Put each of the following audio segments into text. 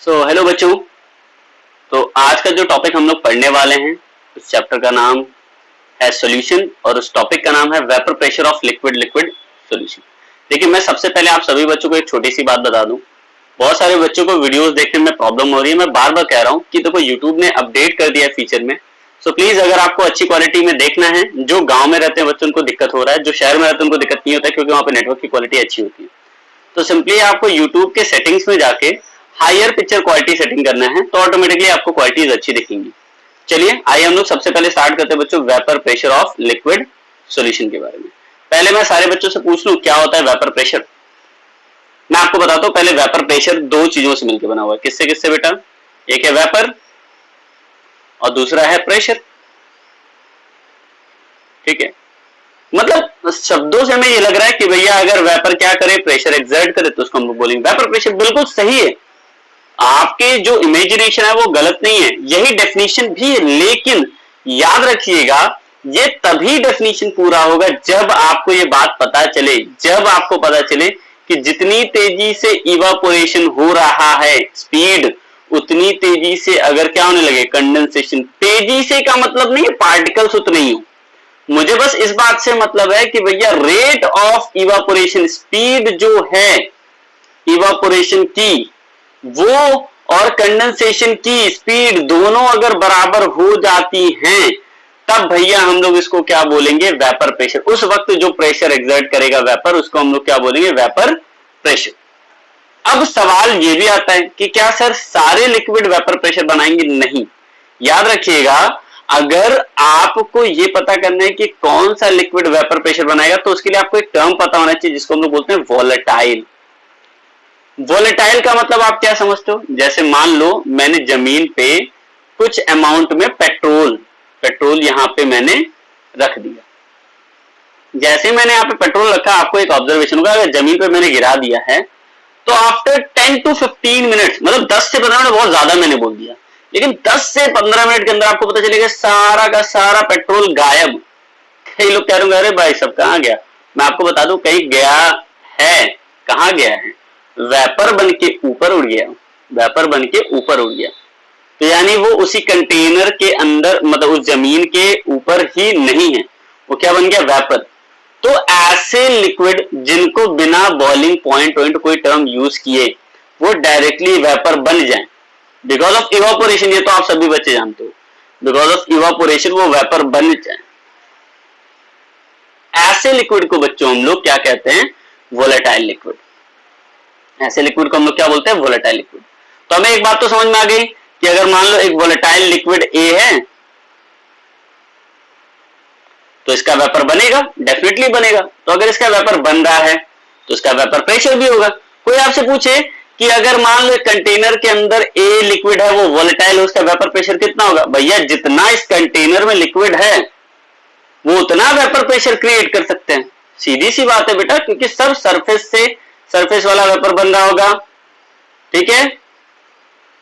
Hello बच्चों। तो आज का जो टॉपिक हम लोग पढ़ने वाले हैं उस चैप्टर का नाम है सॉल्यूशन और उस टॉपिक का नाम है vapour pressure of liquid liquid solution. देखिए, मैं सबसे पहले आप सभी बच्चों को एक छोटी सी बात बता दूं। बहुत सारे बच्चों को वीडियोस देखने में प्रॉब्लम हो रही है। मैं बार बार कह रहा हूं कि देखो यूट्यूब ने अपडेट कर दिया है फीचर में। सो प्लीज, अगर आपको अच्छी क्वालिटी में देखना है, जो गाँव में रहते हैं बच्चों उनको दिक्कत हो रहा है, जो शहर में रहते हैं उनको दिक्कत नहीं होता है क्योंकि वहां पे नेटवर्क की क्वालिटी अच्छी होती है। तो सिंपली आपको यूट्यूब के सेटिंग्स में जाके हायर पिक्चर क्वालिटी सेटिंग करना है तो ऑटोमेटिकली आपको क्वालिटीज अच्छी दिखेंगी। चलिए आइए हम लोग सबसे पहले स्टार्ट करते हैं बच्चों vapour pressure of liquid solution के बारे में। पहले मैं सारे बच्चों से पूछ लूं क्या होता है वेपर प्रेशर। मैं आपको बताता हूं, पहले वेपर प्रेशर दो चीजों से मिलकर बना हुआ है। किससे किससे बेटा? एक है वेपर और दूसरा है प्रेशर। ठीक है, मतलब शब्दों से हमें ये लग रहा है कि भैया अगर वेपर क्या करे, प्रेशर एक्सर्ट करे तो उसको हम बोलेंगे वेपर प्रेशर। बिल्कुल सही है, आपके जो इमेजिनेशन है वो गलत नहीं है, यही डेफिनेशन भी है। लेकिन याद रखिएगा ये तभी डेफिनेशन पूरा होगा जब आपको ये बात पता चले, जब आपको पता चले कि जितनी तेजी से इवापोरेशन हो रहा है स्पीड, उतनी तेजी से अगर क्या होने लगे कंडेंसेशन। तेजी से का मतलब नहीं है पार्टिकल्स उतने ही हो, मुझे बस इस बात से मतलब है कि भैया रेट ऑफ इवापोरेशन, स्पीड जो है इवापोरेशन की वो और कंडेंसेशन की स्पीड दोनों अगर बराबर हो जाती हैं तब भैया हम लोग इसको क्या बोलेंगे? Vapour pressure. उस वक्त जो प्रेशर एक्सर्ट करेगा वेपर, उसको हम लोग क्या बोलेंगे? Vapour pressure. अब सवाल ये भी आता है कि क्या सर सारे लिक्विड वेपर प्रेशर बनाएंगे? नहीं, याद रखिएगा अगर आपको ये पता करना है कि कौन सा लिक्विड वेपर प्रेशर बनाएगा तो उसके लिए आपको एक टर्म पता होना चाहिए जिसको हम लोग बोलते हैं वोलेटाइल। वोलेटाइल का मतलब आप क्या समझते हो? जैसे मान लो मैंने जमीन पे कुछ अमाउंट में पेट्रोल यहां पे मैंने रख दिया। जैसे मैंने यहाँ पे पेट्रोल रखा, आपको एक ऑब्जर्वेशन होगा, अगर जमीन पे मैंने गिरा दिया है तो आफ्टर 10 to 15 मिनट, मतलब 10 से 15 मिनट बहुत ज्यादा मैंने बोल दिया, लेकिन 10 से 15 मिनट के अंदर आपको पता चलेगा सारा का सारा पेट्रोल गायब। कई लोग कह रहे होंगे अरे भाई सब कहां गया? मैं आपको बता दूं कहीं गया है। कहां गया है? वेपर बन के ऊपर उड़ गया, वेपर बन के ऊपर उड़ गया। तो यानी वो उसी कंटेनर के अंदर, मतलब उस जमीन के ऊपर ही नहीं है, वो क्या बन गया? वेपर। तो ऐसे लिक्विड जिनको बिना बॉइलिंग पॉइंट कोई टर्म यूज किए वो डायरेक्टली वेपर बन जाए बिकॉज ऑफ इवापोरेशन, ये तो आप सभी बच्चे जानते हो, बिकॉज ऑफ इवापोरेशन वो वेपर बन जाए। ऐसे लिक्विड को बच्चों हम लोग क्या कहते हैं? Volatile liquid. ऐसे लिक्विड को हम लोग क्या बोलते हैं? Volatile liquid. तो हमें एक बात तो समझ में आ गई कि अगर मान लो एक वोलेटाइल लिक्विड ए है तो इसका वेपर बनेगा, डेफिनेटली बनेगा। तो अगर इसका वेपर बन रहा है तो इसका वेपर प्रेशर भी होगा। कोई आपसे पूछे कि अगर मान लो कंटेनर के अंदर ए लिक्विड है वो वोलेटाइल है, उसका वेपर प्रेशर कितना होगा? भैया जितना इस कंटेनर में लिक्विड है वो उतना वेपर प्रेशर क्रिएट कर सकते हैं। सीधी सी बात है बेटा, क्योंकि सब सरफेस वाला वेपर बन रहा होगा। ठीक है,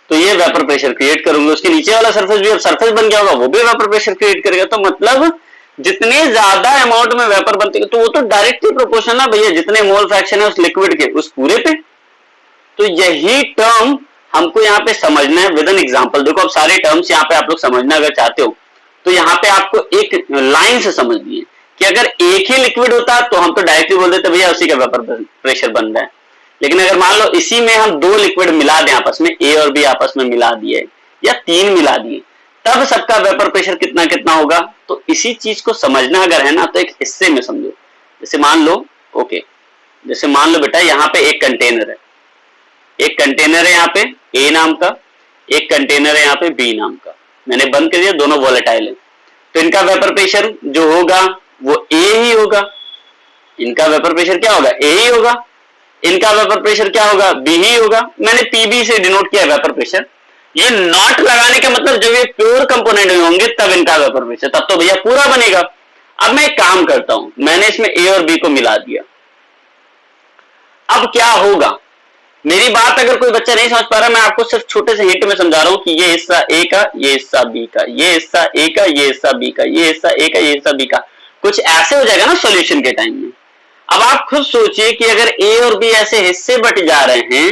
तो ये वेपर प्रेशर क्रिएट करूंगा। उसके नीचे वाला सरफेस भी अब सरफेस बन गया होगा, वो भी वेपर प्रेशर क्रिएट करेगा। तो मतलब जितने ज्यादा अमाउंट में वेपर बनते तो वो तो डायरेक्टली प्रोपोर्शनल है भैया जितने मोल फ्रैक्शन है उस लिक्विड के उस पूरे पे। तो यही टर्म हमको यहाँ पे समझना है विद एन एग्जांपल। देखो अब सारे टर्म्स यहाँ पे आप लोग समझना अगर चाहते हो तो यहाँ पे आपको एक लाइन से समझनी है कि अगर एक ही लिक्विड होता तो हम तो डायरेक्टली बोल देते भैया उसी का वेपर प्रेशर बन रहा है। लेकिन अगर मान लो इसी में हम दो लिक्विड मिला दें आपस में, ए और बी आपस में मिला दिए या तीन मिला दिए, तब सबका वेपर प्रेशर कितना कितना होगा। तो इसी चीज को समझना अगर है ना तो एक हिस्से में समझो। जैसे मान लो जैसे मान लो बेटा यहाँ पे एक कंटेनर है, एक कंटेनर है यहाँ पे ए नाम का, एक कंटेनर है यहाँ पे बी नाम का। मैंने बंद कर दिया, दोनों वोलेटाइल है, तो इनका वेपर प्रेशर जो होगा वो ए ही होगा। इनका वेपर प्रेशर क्या होगा? ए ही होगा। इनका वेपर प्रेशर क्या होगा? बी ही होगा। मैंने पीबी से डिनोट किया वेपर प्रेशर। ये नॉट लगाने का मतलब जब ये प्योर कंपोनेंट में होंगे तब इनका वेपर प्रेशर, तब तो भैया पूरा बनेगा। अब मैं एक काम करता हूं, मैंने इसमें ए और बी को मिला दिया। अब क्या होगा? मेरी बात अगर कोई बच्चा नहीं समझ पा रहा, मैं आपको सिर्फ छोटे से हिंट में समझा रहा हूं कि ये हिस्सा ए का, ये हिस्सा बी का, ये हिस्सा ए का, ये हिस्सा बी का, ये हिस्सा ए का, ये हिस्सा बी का। कुछ ऐसे हो जाएगा ना सॉल्यूशन के टाइम में। अब आप खुद सोचिए कि अगर ए और बी ऐसे हिस्से बट जा रहे हैं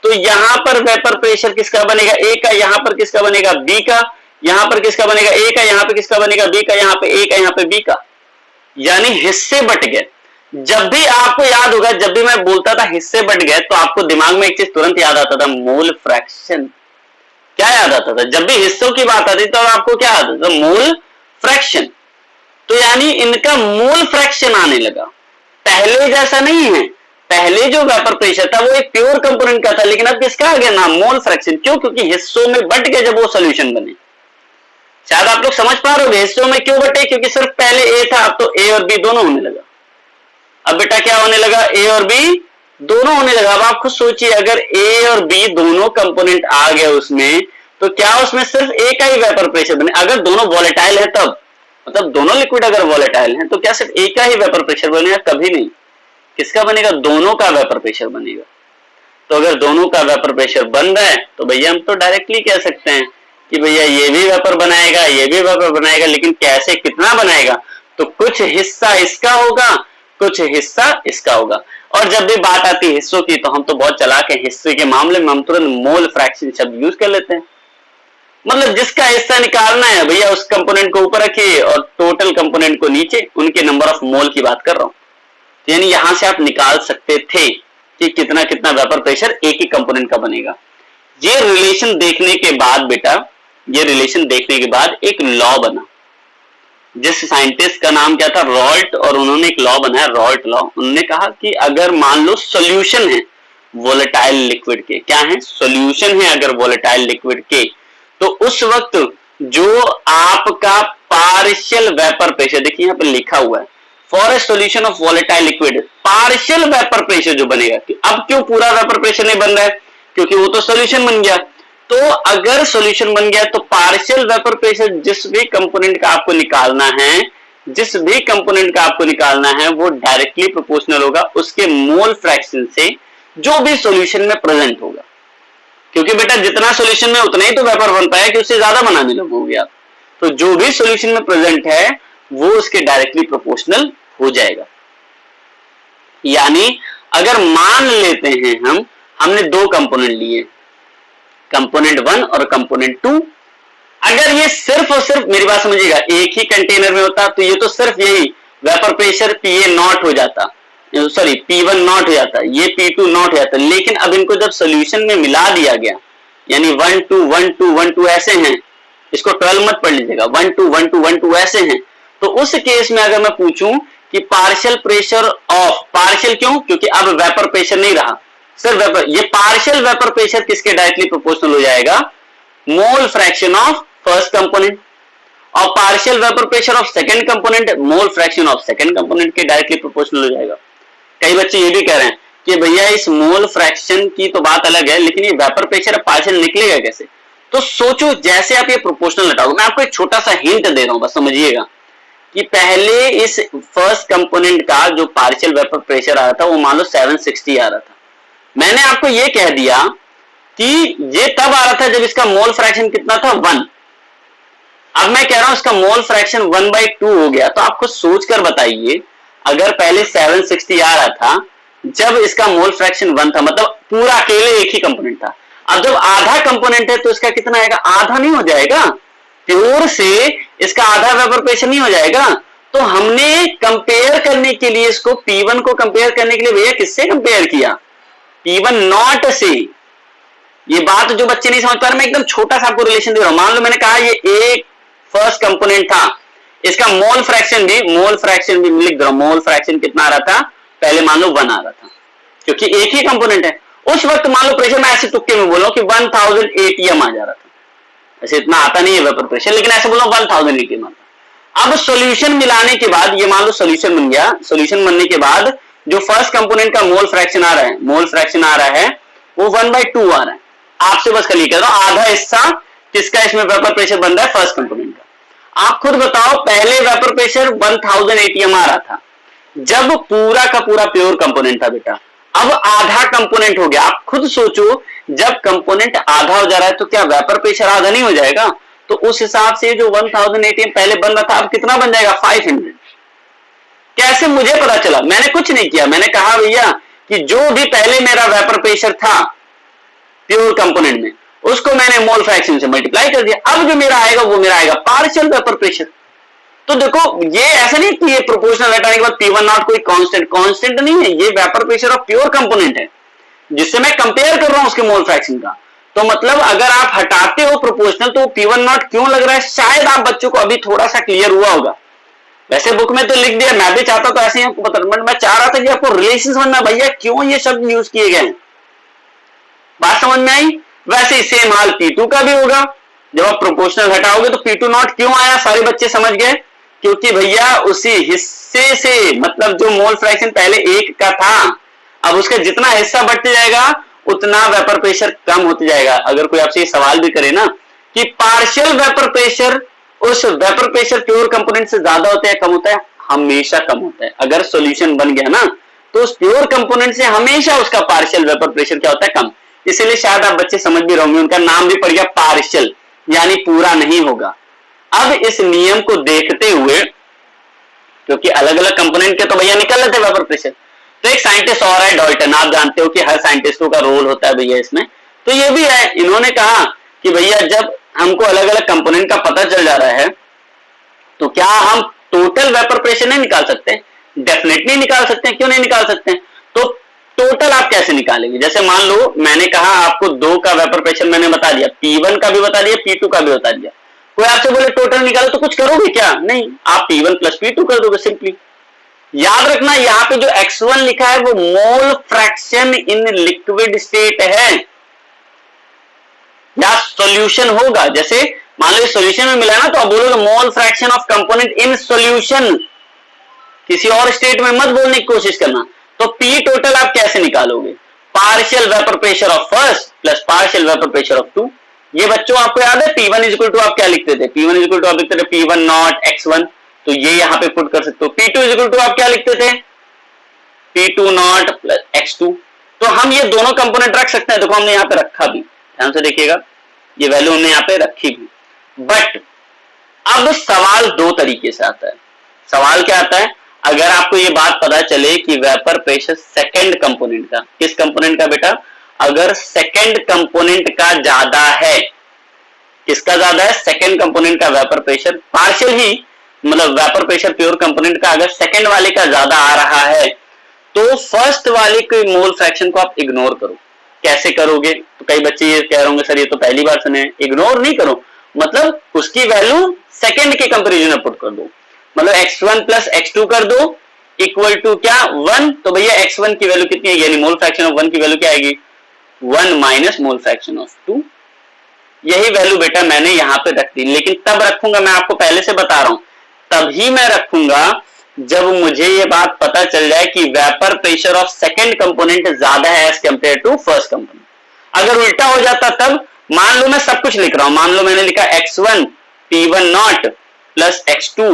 तो यहां पर वेपर प्रेशर किसका बनेगा, ए का, यहां पर किसका बनेगा, बी का, यहां पर किसका बनेगा, ए का, यहां पे किसका बनेगा, बी का, यहां पे ए का, यहां पे बी का, यानी हिस्से बट गए। जब भी आपको याद होगा, जब भी मैं बोलता था हिस्से बट गए, तो आपको दिमाग में एक चीज तुरंत याद आता था, मोल फ्रैक्शन। क्या याद आता था, जब भी हिस्सों की बात आती तो आपको क्या आता था, मोल फ्रैक्शन। तो यानी इनका मोल फ्रैक्शन आने लगा। पहले जैसा नहीं है, पहले जो वेपर प्रेशर था वो एक प्योर कंपोनेंट का था, लेकिन अब किसका आ गया नाम, मोल फ्रैक्शन। क्यों, क्योंकि हिस्सों में बट गए जब वो सोल्यूशन बने। शायद आप लोग समझ पा रहे हो हिस्सों में क्यों बटे, क्योंकि सिर्फ पहले ए था, अब तो ए और बी दोनों होने लगा। अब बेटा क्या होने लगा, ए और बी दोनों होने लगा। अब आप खुद सोचिए, अगर ए और बी दोनों कंपोनेंट आ गए उसमें, तो क्या उसमें सिर्फ ए का ही वेपर प्रेशर बने। अगर दोनों वॉलेटाइल है तब, मतलब दोनों लिक्विड अगर वॉलेटाइल हैं, तो क्या सिर्फ ए का ही वेपर प्रेशर बनेगा, कभी नहीं। किसका बनेगा, दोनों का वेपर प्रेशर बनेगा। तो अगर दोनों का वेपर प्रेशर बन रहा है, तो भैया हम तो डायरेक्टली कह सकते हैं कि भैया ये भी वेपर बनाएगा, ये भी वेपर बनाएगा, लेकिन कैसे, कितना बनाएगा, तो कुछ हिस्सा इसका होगा, कुछ हिस्सा इसका होगा। और जब भी बात आती है हिस्सों की, तो हम तो बहुत चालाक है, हिस्से के मामले में हम तुरंत मोल फ्रैक्शन शब्द यूज कर लेते हैं। मतलब जिसका हिस्सा निकालना है भैया, उस कंपोनेंट को ऊपर रखिए और टोटल कंपोनेंट को नीचे, उनके नंबर ऑफ मोल की बात कर रहा हूं। यानी यहां से आप निकाल सकते थे कि कितना कितना वेपर प्रेशर एक ही कंपोनेंट का बनेगा। ये रिलेशन देखने के बाद बेटा, ये रिलेशन देखने के बाद एक लॉ बना, जिस साइंटिस्ट का नाम क्या था, रॉल्ट, और उन्होंने एक लॉ बनाया, रॉल्ट लॉ। उन्होंने कहा कि अगर मान लो सॉल्यूशन है वोलेटाइल लिक्विड के, क्या है, सॉल्यूशन है अगर वोलेटाइल लिक्विड के, तो उस वक्त जो आपका पार्शियल वेपर प्रेशर, देखिए यहां पर लिखा हुआ है, for a solution of volatile liquid partial vapour pressure जो बनेगा। अब क्यों पूरा वेपर प्रेशर नहीं बन रहा है, क्योंकि वो तो सॉल्यूशन बन गया। तो अगर सॉल्यूशन बन गया, तो पार्शियल वेपर प्रेशर जिस भी कंपोनेंट का आपको निकालना है, जिस भी कंपोनेंट का आपको निकालना है, वो डायरेक्टली प्रोपोर्शनल होगा उसके मोल फ्रैक्शन से जो भी सॉल्यूशन में प्रेजेंट होगा। क्योंकि बेटा जितना सॉल्यूशन में उतना ही तो वेपर बन पाया, कि उससे ज्यादा बनाने लगोगे आप। तो जो भी सॉल्यूशन में प्रेजेंट है वो उसके डायरेक्टली प्रोपोर्शनल हो जाएगा। यानी अगर मान लेते हैं हमने दो कंपोनेंट लिए, कंपोनेंट 1 और कंपोनेंट 2, अगर ये सिर्फ और सिर्फ, मेरी बात समझिएगा, एक ही कंटेनर में होता तो ये तो सिर्फ यही वेपर प्रेशर PA नॉट हो जाता, सॉरी P1 नॉट हो जाता, ये P2 नॉट हो जाता। लेकिन अब इनको जब सोल्यूशन में मिला दिया गया, यानी 1 2 1 2 1 2 ऐसे हैं, इसको 12 मत पढ़ लीजिएगा, 1 2 1 2 1 2 ऐसे हैं। तो उस केस में अगर मैं पूछूं कि पार्शियल प्रेशर ऑफ, पार्शियल क्यों, क्योंकि अब वेपर प्रेशर नहीं रहा, सिर्फ वेपर, ये पार्शियल वेपर प्रेशर किसके डायरेक्टली प्रोपोर्शनल हो जाएगा, mole fraction of first component, और partial vapour pressure of second component mole fraction of second component के डायरेक्टली प्रोपोर्शनल हो जाएगा। कई बच्चे ये भी कह रहे हैं कि भैया इस मोल फ्रैक्शन की तो बात अलग है, लेकिन ये वेपर प्रेशर पार्शियल निकलेगा कैसे। तो सोचो, जैसे आप ये प्रोपोर्शनल हटाओगे, मैं आपको एक छोटा सा हिंट दे रहा हूं, बस समझिएगा कि पहले इस फर्स्ट कंपोनेंट का जो पार्शियल वेपर प्रेशर आ रहा था वो मान लो 760 आ रहा था। मैंने आपको ये कह दिया कि ये तब आ रहा था जब इसका मोल फ्रैक्शन कितना था, 1। अब मैं कह रहा हूं इसका मोल फ्रैक्शन 1/2 हो गया। तो आपको सोचकर बताइए, अगर पहले 760 आ रहा था जब इसका मोल फ्रैक्शन 1 था, मतलब पूरा अकेले एक ही कंपोनेंट था, अब जब आधा कंपोनेंट है तो इसका कितना आएगा, आधा नहीं हो जाएगा, प्योर से इसका आधा वेपर प्रेशर नहीं हो जाएगा। तो हमने कंपेयर करने के लिए इसको P1 को कंपेयर करने के लिए भैया किससे कंपेयर किया, P1 नॉट से। ये बात जो बच्चे नहीं समझ पा रहे, मैं एकदम छोटा सा आपको रिलेशन दे रहा हूं। मान लो मैंने कहा ये एक फर्स्ट कंपोनेंट था, इसका मोल फ्रैक्शन भी लिख दो, मोल फ्रैक्शन कितना आ रहा था, पहले मान लो 1 आ रहा था, क्योंकि एक ही कंपोनेंट है। उस वक्त मान लो प्रेशर, मैं ऐसे तुक्के में बोल रहा हूं कि 1000 ATM आ जा रहा था, ऐसे इतना आता नहीं है वेपर प्रेशर, लेकिन ऐसे बोल रहा हूं 1000 ATM आता। अब सॉल्यूशन मिलाने के बाद ये मान लो सॉल्यूशन बन गया, सॉल्यूशन बनने के बाद जो फर्स्ट कंपोनेंट का मोल फ्रैक्शन आ रहा है वो 1/2 आ रहा है। आपसे बस खाली कह रहा हूं, आधा हिस्सा किसका इसमें वेपर प्रेशर बन रहा है, फर्स्ट कंपोनेंट का। आप खुद बताओ, पहले वेपर प्रेशर 1000 ATM आ रहा था जब पूरा का पूरा प्योर कंपोनेंट था बेटा, अब आधा कंपोनेंट हो गया। आप खुद सोचो, जब कंपोनेंट आधा हो जा रहा है तो क्या वेपर प्रेशर आधा नहीं हो जाएगा। तो उस हिसाब से जो 1000 ATM पहले बन रहा था अब कितना बन जाएगा, 500। कैसे मुझे पता चला, मैंने कुछ नहीं किया, मैंने कहा भैया कि जो भी पहले मेरा वेपर प्रेशर था प्योर कंपोनेंट में, उसको मैंने मोल फ्रैक्शन से मल्टीप्लाई कर दिया। अब जो मेरा आएगा वो मेरा आएगा पार्शियल वेपर प्रेशर। तो देखो ये ऐसा नहीं कि ये प्रोपोर्शनल हटाने के बाद P1 नॉट कोई कांस्टेंट नहीं है, ये vapour pressure of pure component है जिससे मैं कंपेयर कर रहा हूं उसके मोल फ्रैक्शन का। तो मतलब अगर आप हटाते हो प्रोपोर्शनल तो P1 नॉट क्यों लग रहा है, शायद आप बच्चों को अभी थोड़ा सा क्लियर हुआ होगा। वैसे बुक में तो लिख दिया, मैं भी चाहता तो ऐसे ही आपको बता, मैं चाह रहा था कि आपको रिलेशन समझना, भैया क्यों ये शब्द यूज किए गए। बात समझ में आई। वैसे ही सेम हाल P2 का भी होगा, जब आप प्रोपोर्शनल हटाओगे तो P2 नॉट क्यों आया, सारे बच्चे समझ गए, क्योंकि भैया उसी हिस्से से, मतलब जो मोल फ्रैक्शन पहले 1 का था, अब उसका जितना हिस्सा बढ़ते जाएगा उतना वेपर प्रेशर कम होते जाएगा। अगर कोई आपसे ये सवाल भी करे ना कि पार्शियल वेपर प्रेशर उस वेपर प्रेशर प्योर कंपोनेंट से ज्यादा होता है कम होता है, हमेशा कम होता है। अगर सॉल्यूशन बन गया ना तो उस प्योर कंपोनेंट से हमेशा उसका पार्शियल वेपर प्रेशर क्या होता है, कम। इसीलिए शायद आप बच्चे समझ भी रहोगे, उनका नाम भी पड़ गया पार्शियल, यानी पूरा नहीं होगा। अब इस नियम को देखते हुए, क्योंकि अलग अलग कंपोनेंट के तो भैया निकल लेते वेपर प्रेशर, तो एक साइंटिस्ट और है डाल्टन, आप जानते हो कि हर साइंटिस्टों का रोल होता है भैया इसमें, तो ये भी है। इन्होंने कहा कि भैया जब हमको अलग अलग कंपोनेंट का पता चल जा रहा है तो क्या हम टोटल वेपर प्रेशर नहीं निकाल सकते? डेफिनेटली निकाल सकते हैं, क्यों नहीं निकाल सकते हैं। तो टोटल आप कैसे निकालेंगे? जैसे मान लो मैंने कहा आपको 2 का वेपर प्रेशर मैंने बता दिया, P1 का भी बता दिया, P2 का भी बता दिया। कोई आपसे बोले टोटल निकालो तो कुछ करोगे क्या? नहीं, आप P1 प्लस P2 कर दोगे सिंपली। याद रखना यहाँ पे जो X1 लिखा है वो mole fraction in liquid state है या सॉल्यूशन होगा। जैसे मान लो सॉल्यूशन में मिला ना तो आप बोलोगे मोल fraction of component in solution, किसी और स्टेट में मत बोलने की कोशिश करना। तो P टोटल आप कैसे निकालोगे? Partial vapour pressure of first plus partial vapour pressure of 2। ये बच्चों आपको याद है P1 इक्वल टू आप क्या लिखते थे? P1 इक्वल टू आप लिखते थे P1 नॉट X1, तो ये यहां पे पुट कर सकते हो। P2 इक्वल टू आप क्या लिखते थे? P2 not plus X2। तो हम ये दोनों कंपोनेंट रख सकते हैं, देखो हमने यहाँ पे रखा भी, ध्यान से देखिएगा, ये वैल्यू हमने यहाँ पे रखी भी। बट अब सवाल 2 तरीके से आता है। सवाल क्या आता है? अगर आपको ये बात पता चले कि वेपर प्रेशर सेकंड कंपोनेंट का, किस कंपोनेंट का बेटा? अगर सेकंड कंपोनेंट का ज्यादा है, किसका ज्यादा है? सेकंड कंपोनेंट का वेपर प्रेशर, पार्शियल ही मतलब वेपर प्रेशर प्योर कंपोनेंट का अगर सेकंड वाले का ज्यादा आ रहा है तो फर्स्ट वाले के मोल फ्रैक्शन को आप इग्नोर करो। कैसे करोगे? तो कई बच्चे ये कह रहे होंगे सर ये तो पहली बार सुने। इग्नोर नहीं करो, मतलब उसकी वैल्यू सेकंड के कंपैरिजन में पुट कर दो। मतलब X1 प्लस X2 कर दो इक्वल टू क्या? 1। तो भैया X1 की वैल्यू कितनी है, यानी मोल फ्रैक्शन ऑफ 1 की वैल्यू क्या आएगी? 1 माइनस मोल फ्रैक्शन ऑफ 2। यही वैल्यू बेटा मैंने यहां पे रख दी, लेकिन तब रखूंगा, मैं आपको पहले से बता रहा हूं, तभी मैं रखूंगा जब मुझे ये बात पता चल जाए कि vapour pressure of second component ज्यादा है as compare to first component. अगर उल्टा हो जाता तब, मान लो मैं सब कुछ लिख रहा हूं, मान लो मैंने लिखा X1 P1 not plus X2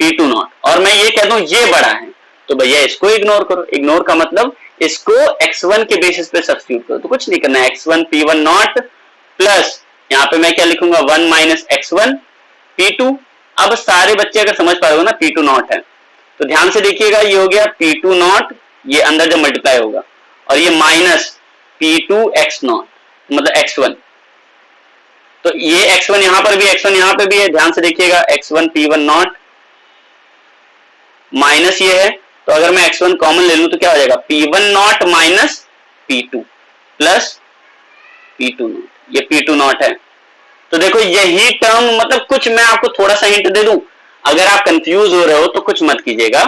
P2 not और मैं ये कह दूं ये बड़ा है, तो भैया इसको इग्नोर करो। इग्नोर का मतलब इसको X1 के बेसिस पे सब्स्टिट्यूट करो। तो कुछ नहीं करना है, X1 P1 नॉट प्लस यहाँ पे मैं क्या लिखूंगा? 1 माइनस X1 P2। अब सारे बच्चे अगर समझ पाओगे ना P2 नॉट है, तो ध्यान से देखिएगा, ये हो गया P2 नॉट, ये अंदर जब मल्टीप्लाई होगा, और ये माइनस P2 X नॉट मतलब X1। तो ये X1 यहां पर भी, X1 यहां पे भी है, ध्यान से देखिएगा, X1 P1 नॉट माइनस ये है, तो अगर मैं X1 कॉमन ले लूं तो क्या हो जाएगा? P1 not minus P2 plus P2 not, ये P2 नॉट है। तो देखो यही टर्म, मतलब कुछ मैं आपको थोड़ा सा हिंट दे दूं, अगर आप कंफ्यूज हो रहे हो तो कुछ मत कीजिएगा,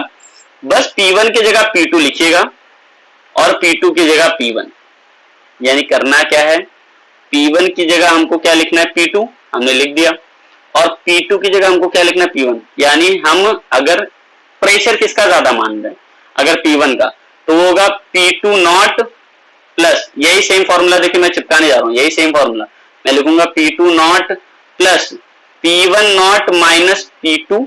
बस P1 की जगह P2 लिखिएगा और P2 की जगह P1। यानी करना क्या है? P1 की जगह हमको क्या लिखना है? P2 हमने लिख दिया, और P2 की जगह हमको क्या लिखना है? P1। यानी हम अगर प्रेशर किसका ज्यादा मान रहे हैं, अगर P1 का, तो वो होगा P2 नॉट प्लस, यही सेम फॉर्मूला देखिए मैं चिपकाने जा रहा हूं, यही सेम फॉर्मूला मैं लिखूंगा, P2 not plus P1 not minus P2,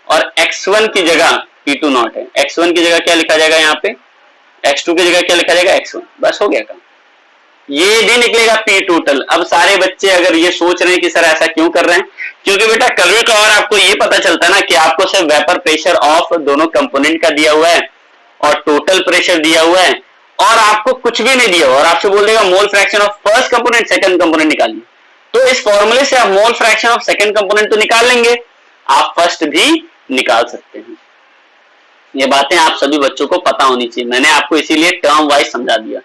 और X1 की जगह P2 नॉट है, X1 की जगह क्या लिखा जाएगा? यहाँ पे X2 की जगह क्या लिखा जाएगा? X1। बस हो गया काम, ये भी निकलेगा P टोटल। अब सारे बच्चे अगर ये सोच रहे हैं कि सर ऐसा क्यों कर रहे हैं, क्योंकि बेटा कभी कभार आपको ये पता चलता है ना कि आपको सिर्फ वेपर प्रेशर ऑफ दोनों कंपोनेंट का दिया हुआ है और टोटल प्रेशर दिया हुआ है, और आपको कुछ भी नहीं दिया और आपसे बोल देगा मोल fraction of first component second component निकालिए, तो इस फॉर्मूले से आप मोल फ्रैक्शन ऑफ सेकंड कंपोनेंट तो निकाल लेंगे, आप फर्स्ट भी निकाल सकते हैं। ये बातें आप सभी बच्चों को पता होनी चाहिए, मैंने आपको इसीलिए टर्म वाइज समझा दिया।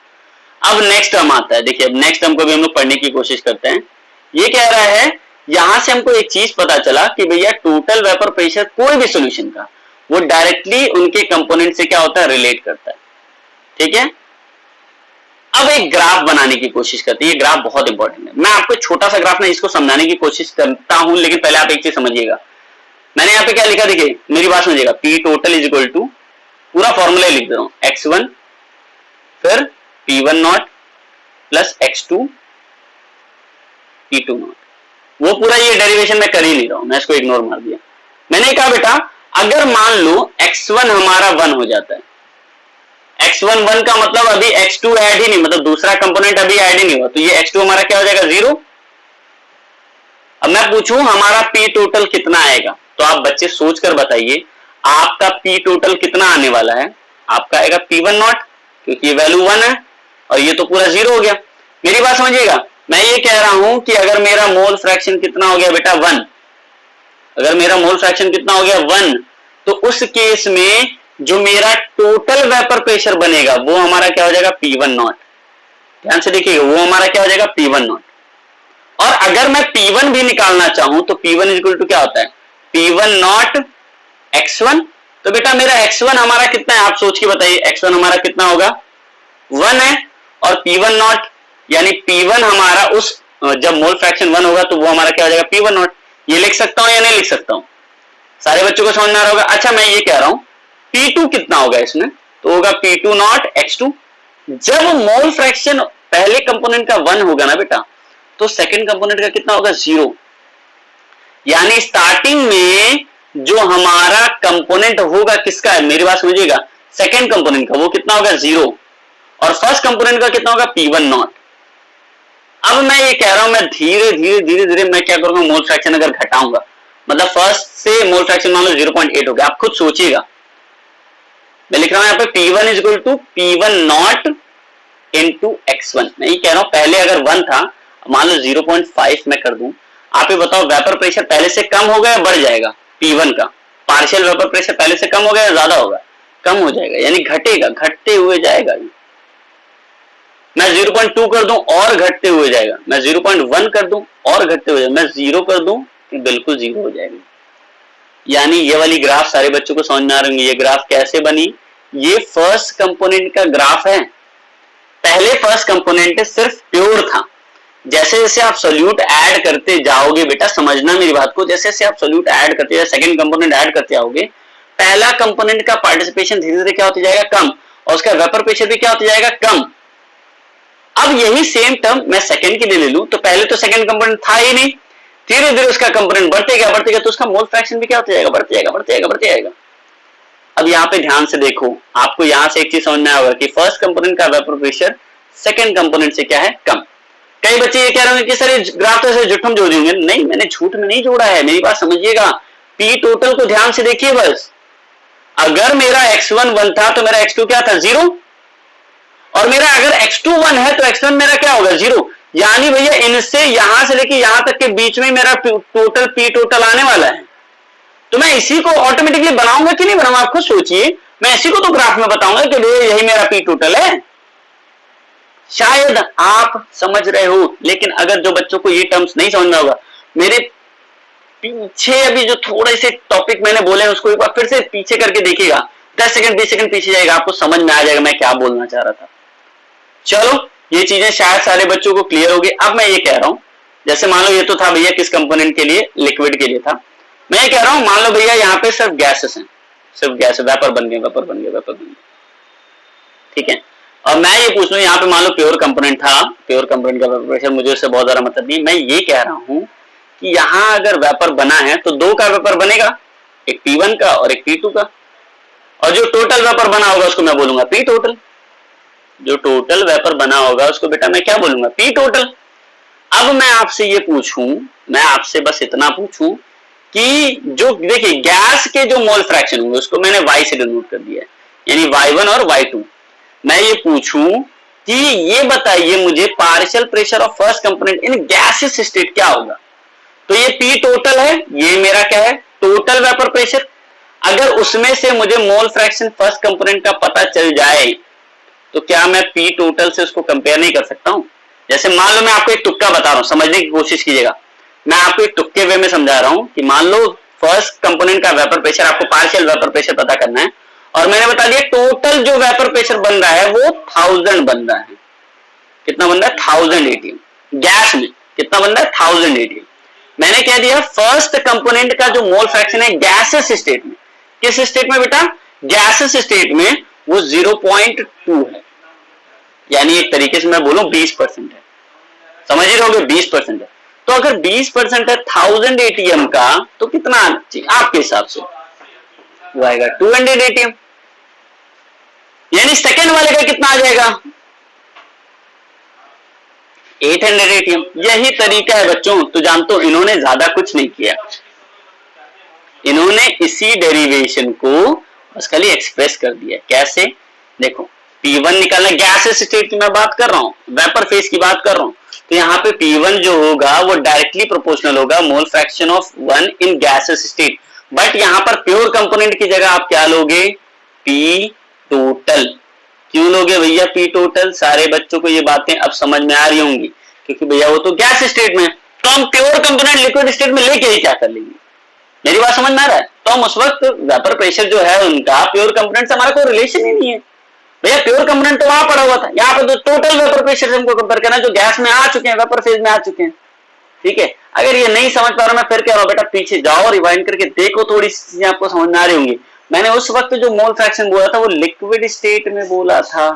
अब नेक्स्ट टर्म आता है, देखिए अब नेक्स्ट टर्म को भी हम लोग पढ़ने की कोशिश करते हैं। ये कह रहा है, यहां से हमको एक चीज पता चला कि भैया टोटल वेपर प्रेशर कोई भी सॉल्यूशन का वो डायरेक्टली उनके कंपोनेंट से क्या होता है, रिलेट करता है। ठीक है, अब एक ग्राफ बनाने की कोशिश करते हैं, ये ग्राफ बहुत इंपॉर्टेंट है। मैं आपको छोटा सा ग्राफ ना इसको समझाने की कोशिश करता हूं, लेकिन पहले आप एक चीज समझिएगा। मैंने यहाँ पे क्या लिखा, देखिए मेरी बात समझिएगा, P total is equal to, पूरा फॉर्मूला लिख दे रहा हूं, x1 फिर p1 not plus x2 p2 not. वो पूरा ये डेरिवेशन मैं कर ही नहीं रहा हूं, मैं इसको इग्नोर मार दिया। मैंने कहा बेटा अगर मान लो x1 हमारा 1 हो जाता है, x1 1 का मतलब अभी x2 ऐड ही नहीं, मतलब दूसरा कंपोनेंट अभी ऐड ही नहीं हुआ, तो ये x2 हमारा क्या हो जाएगा, 0। अब मैं पूछूं हमारा p टोटल कितना आएगा, तो आप बच्चे सोचकर बताइए आपका p टोटल कितना आने वाला है। आपका आएगा p1 नॉट, क्योंकि ये वैल्यू 1 है और ये तो पूरा 0 हो गया। मेरी बात समझिएगा, मैं ये कह रहा हूं कि अगर मेरा मोल फ्रैक्शन कितना हो गया बेटा 1, अगर मेरा मोल फ्रैक्शन कितना हो गया 1, तो उस केस में जो मेरा टोटल वेपर प्रेशर बनेगा वो हमारा क्या हो जाएगा, p1 नॉट। ध्यान से देखिएगा, वो हमारा क्या हो जाएगा, p1 नॉट। और अगर मैं p1 भी निकालना चाहूं तो p1 इक्वल टू क्या होता है, p1 नॉट x1। तो बेटा मेरा x1 हमारा कितना है, आप सोच के बताइए, x1 हमारा कितना होगा, 1 है, और p1 नॉट यानी p1 हमारा उस जब मोल फ्रैक्शन 1 होगा तो वो हमारा क्या हो जाएगा, p1 नॉट। ये लिख सकता हूं या नहीं लिख सकता हूं, सारे बच्चों को समझ में आ रहा होगा। अच्छा मैं ये कह रहा हूं P2 कितना होगा इसमें, तो होगा P2 नॉट x2। जब मोल फ्रैक्शन पहले कंपोनेंट का 1 होगा ना बेटा, तो सेकंड कंपोनेंट का कितना होगा, 0। यानी स्टार्टिंग में जो हमारा कंपोनेंट होगा किसका है, मेरी बात समझिएगा, सेकंड कंपोनेंट का, वो कितना होगा, 0, और फर्स्ट कंपोनेंट का कितना होगा, P1 नॉट। अब मैं ये कह रहा हूं, मैं धीरे धीरे मैं क्या करूंगा, मोल फ्रैक्शन अगर घटाऊंगा, मतलब फर्स्ट से मोल फ्रैक्शन मान लो 0.8 हो गया, आप खुद सोचिएगा। मैं लिख रहा हूं यहाँ पे P1 is equal to P1 not into x1। मैं ये कह रहा हूं पहले अगर 1 था, मान लो 0.5 मैं कर दूं, आप ये बताओ वेपर प्रेशर पहले से कम होगा या बढ़ जाएगा, P1 का पार्शियल वेपर प्रेशर पहले से कम होगा या ज्यादा होगा, कम हो जाएगा, यानी घटेगा, घटते हुए जाएगा। मैं 0.2 कर दूं और घटते हुए जाएगा, मैं 0.1 कर दूं और घटते हुए जाएगा, मैं 0 कर दूं बिल्कुल 0 हो जाएगा। यानी ये वाली ग्राफ सारे बच्चों को समझ में आ रही है, ये ग्राफ कैसे बनी, ये फर्स्ट कंपोनेंट का ग्राफ है। पहले फर्स्ट कंपोनेंट सिर्फ प्योर था, जैसे जैसे आप सोल्यूट ऐड करते जाओगे बेटा, समझना मेरी बात को, जैसे जैसे आप सोल्यूट ऐड करते जाओगे, सेकंड कंपोनेंट ऐड करते जाओगे, पहला कंपोनेंट का पार्टिसिपेशन धीरे धीरे क्या होता जाएगा, कम, और उसका वेपर प्रेशर भी क्या होता जाएगा, कम। अब यही सेम टर्म मैं सेकंड के लिए ले लूं, तो पहले तो सेकंड कंपोनेंट था ही नहीं, धीरे धीरे उसका कंपोनेंट बढ़ते गया, तो उसका मोल फ्रैक्शन भी क्या होता जाएगा, बढ़ते जाएगा। अब यहाँ पे ध्यान से देखो, आपको यहाँ से एक चीज समझ में आएगा कि फर्स्ट कंपोनेंट का वेपर प्रेशर सेकंड कंपोनेंट से क्या है, कम। कई बच्चे ये कह रहे हैं कि सर ये ग्राफ तो ऐसे झूठ में जोड़ देंगे, नहीं, मैंने झूठ में नहीं जोड़ा है, मेरी बात समझिएगा। पी टोटल को ध्यान से देखिए बस, अगर मेरा x1 1 था तो मेरा x2 क्या था, 0, और मेरा अगर x2 1 है तो x1 मेरा क्या होगा, 0। यानी भैया इनसे यहां से लेके यहां तक के बीच में मेरा टोटल पी टोटल आने वाला है, तो मैं इसी को ऑटोमेटिकली बनाऊंगा कि नहीं बनाऊंगा, आप खुद सोचिए। मैं इसी को तो ग्राफ में बताऊंगा कि भैया यही मेरा पी टोटल है। शायद आप समझ रहे हो, लेकिन अगर जो बच्चों को ये टर्म्स नहीं समझ में होगा, मेरे पीछे अभी जो थोड़े से टॉपिक मैंने बोले हैं उसको एक बार फिर से पीछे करके देखिएगा, 10 सेकंड 20 सेकंड पीछे जाएगा, आपको समझ में आ जाएगा मैं क्या बोलना चाह रहा था। चलो ये चीजें शायद सारे बच्चों को क्लियर होगी। अब मैं ये कह रहा हूं, जैसे मान लो ये तो था भैया किस कंपोनेंट के लिए, लिक्विड के लिए था। मैं ये कह रहा हूं मान लो भैया यहाँ पे सिर्फ गैसेस हैं, सिर्फ गैस, वेपर बन गए, ठीक है। और मैं ये पूछ लूं यहाँ पे मान लो प्योर कंपोनेंट था, प्योर कंपोनेंट का वेपर प्रेशर मुझे उससे बहुत ज्यादा मतलब नहीं। मैं ये कह रहा हूं कि यहाँ अगर वेपर बना है तो 2 का वेपर बनेगा, एक P1 का और एक P2 का, और जो टोटल वेपर बना होगा उसको मैं बोलूंगा P टोटल। जो टोटल वेपर बना होगा उसको बेटा मैं क्या बोलूंगा, P टोटल। अब मैं आपसे ये पूछूं, मैं आपसे बस इतना पूछूं कि जो देखिए गैस के जो मोल फ्रैक्शन होंगे उसको मैंने Y से डिनोट कर दिया है, यानी Y1 और Y2। मैं ये पूछूं कि ये बताइए मुझे partial pressure of first component in gaseous state क्या होगा। तो ये पी टोटल है, ये मेरा क्या है टोटल वेपर प्रेशर। अगर उसमें से मुझे मोल फ्रैक्शन फर्स्ट कंपोनेंट का पता चल जाए तो क्या मैं पी टोटल से उसको कंपेयर नहीं कर सकता हूं। जैसे मान लो मैं आपको एक तुक्का बता रहा हूं, समझने की कोशिश कीजिएगा। मैं आपको एक तुक्के वे में समझा रहा हूं कि मान लो फर्स्ट कंपोनेंट का वेपर प्रेशर, आपको पार्शियल वेपर प्रेशर पता करना है और मैंने बता दिया टोटल जो वेपर प्रेशर बन रहा है वो 1000 बन रहा है। कितना बन रहा है 1000 एटीएम। गैस में कितना बन रहा है 1000 एटीएम। मैंने कह दिया फर्स्ट कंपोनेंट का जो मोल फ्रैक्शन है गैसेस स्टेट में, किस स्टेट में बेटा गैसेस स्टेट में, वो 0.2 है। यानी एक तरीके से मैं बोलूं 20% है। समझ ही रहोगे 20% है। तो अगर 20% है 1000 एटीएम का तो कितना आना चाहिए आपके हिसाब से, वो आएगा 200 एटीएम। यानी सेकेंड वाले का कितना आ जाएगा 800 एटीएम। यही तरीका है बच्चों। तो जानते हो इन्होंने ज्यादा कुछ नहीं किया, इन्होंने इसी डेरिवेशन को बस खाली एक्सप्रेस कर दिया। कैसे देखो, P1 निकालना, गैसेस स्टेट की मैं बात कर रहा हूं, वेपर फेज की बात कर रहा हूं। तो यहाँ पे P1 जो होगा वो डायरेक्टली प्रोपोर्शनल होगा मोल fraction of 1 in gases state. But यहाँ पर प्योर कंपोनेंट की जगह आप क्या लोगे P टोटल। क्यों लोगे भैया P टोटल? सारे बच्चों को ये बातें अब समझ में आ रही होंगी, क्योंकि भैया वो तो गैस स्टेट में, तो हम प्योर कंपोनेंट लिक्विड स्टेट में लेके ही क्या कर लेंगे। मेरी बात समझ में आ रहा है? तो हम उस वक्त वेपर प्रेशर जो है उनका प्योर कंपोनेंट से हमारा कोई रिलेशन ही नहीं है भैया। प्योर कंपोनेंट तो वहां पड़ा हुआ था, यहाँ पर तो टोटल वेपर प्रेशर से हमको कंपेयर करना जो गैस में आ चुके हैं, वेपर फेज में आ चुके हैं। ठीक है, अगर ये नहीं समझ पा रहा मैं फिर कह रहा हूं बेटा पीछे जाओ, रिवाइंड करके देखो, थोड़ी सी चीजें आपको समझ में आ रही होंगी। मैंने उस वक्त जो मोल फ्रैक्शन बोला था वो लिक्विड स्टेट में बोला था,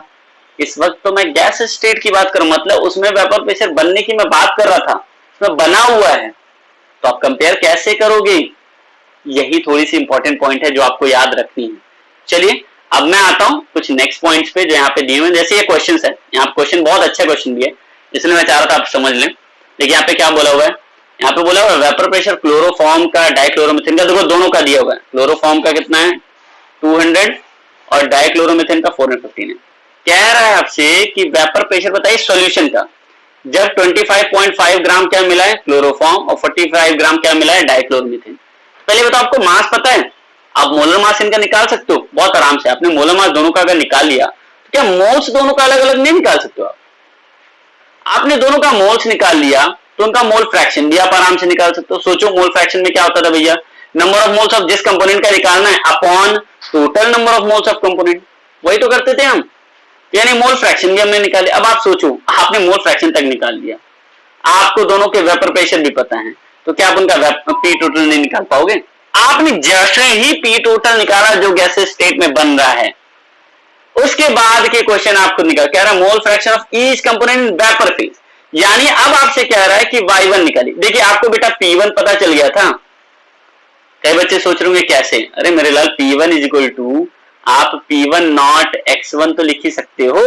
इस वक्त तो मैं गैस स्टेट की बात करूं, मतलब उसमें वेपर प्रेशर बनने की मैं बात कर रहा था, उसमें बना हुआ है। तो आप कंपेयर कैसे करोगे, यही थोड़ी सी इंपॉर्टेंट पॉइंट है जो आपको याद रखनी है। चलिए अब मैं आता हूं कुछ नेक्स्ट पॉइंट्स पे जो यहाँ पे दिए हुए। जैसे ये क्वेश्चन है, यहाँ पे क्वेश्चन बहुत अच्छा क्वेश्चन भी है, इसलिए मैं चाह रहा था आप समझ लें। देखिए यहाँ पे क्या बोला हुआ है, यहाँ पे बोला हुआ है वेपर प्रेशर क्लोरोफॉर्म का डाइक्लोरोमीथेन का, देखो दोनों का दिया हुआ है। क्लोरोफॉर्म का कितना है 200 और डाइक्लोरोमीथेन का 415 है। कह रहा है आपसे कि वेपर प्रेशर बताइए सॉल्यूशन का, जब 25.5 ग्राम क्या मिला है क्लोरोफॉर्म और 45 ग्राम क्या मिला है डाइक्लोरोमीथेन। पहले बताओ आपको मास पता है, आप मोलर मास इनका निकाल सकते हो बहुत आराम से। आपने मोलर मास दोनों का अगर निकाल लिया तो क्या मोल्स दोनों का अलग अलग नहीं निकाल सकते हो आप? आपने दोनों का मोल्स निकाल लिया तो उनका मोल फ्रैक्शन भी आप आराम से निकाल सकते हो। सोचो मोल फ्रैक्शन में क्या होता था भैया, नंबर ऑफ मोल्स ऑफ जिस कंपोनेंट का निकालना है upon total number of moles of component, वही तो करते थे हम। यानी मोल फ्रैक्शन भी हमने निकाले। अब आप सोचो आपने मोल फ्रैक्शन तक निकाल लिया, आपको दोनों के वेपर प्रेशर भी पता है, तो क्या आप उनका पी टोटल नहीं निकाल पाओगे? आपने जैसे ही पी टोटल निकाला जो गैसेस स्टेट में बन रहा है, उसके बाद के क्वेश्चन आपको निकाल कह रहा है मोल fraction of each component in vapour phase. यानी अब आपसे कह रहा है कि Y1 निकालिए। देखिए आपको बेटा P1 पता चल गया था। कई बच्चे सोच रहे होंगे कैसे, अरे मेरे लाल P1 इज इक्वल टू आप P1 नॉट x1 तो लिख ही सकते हो।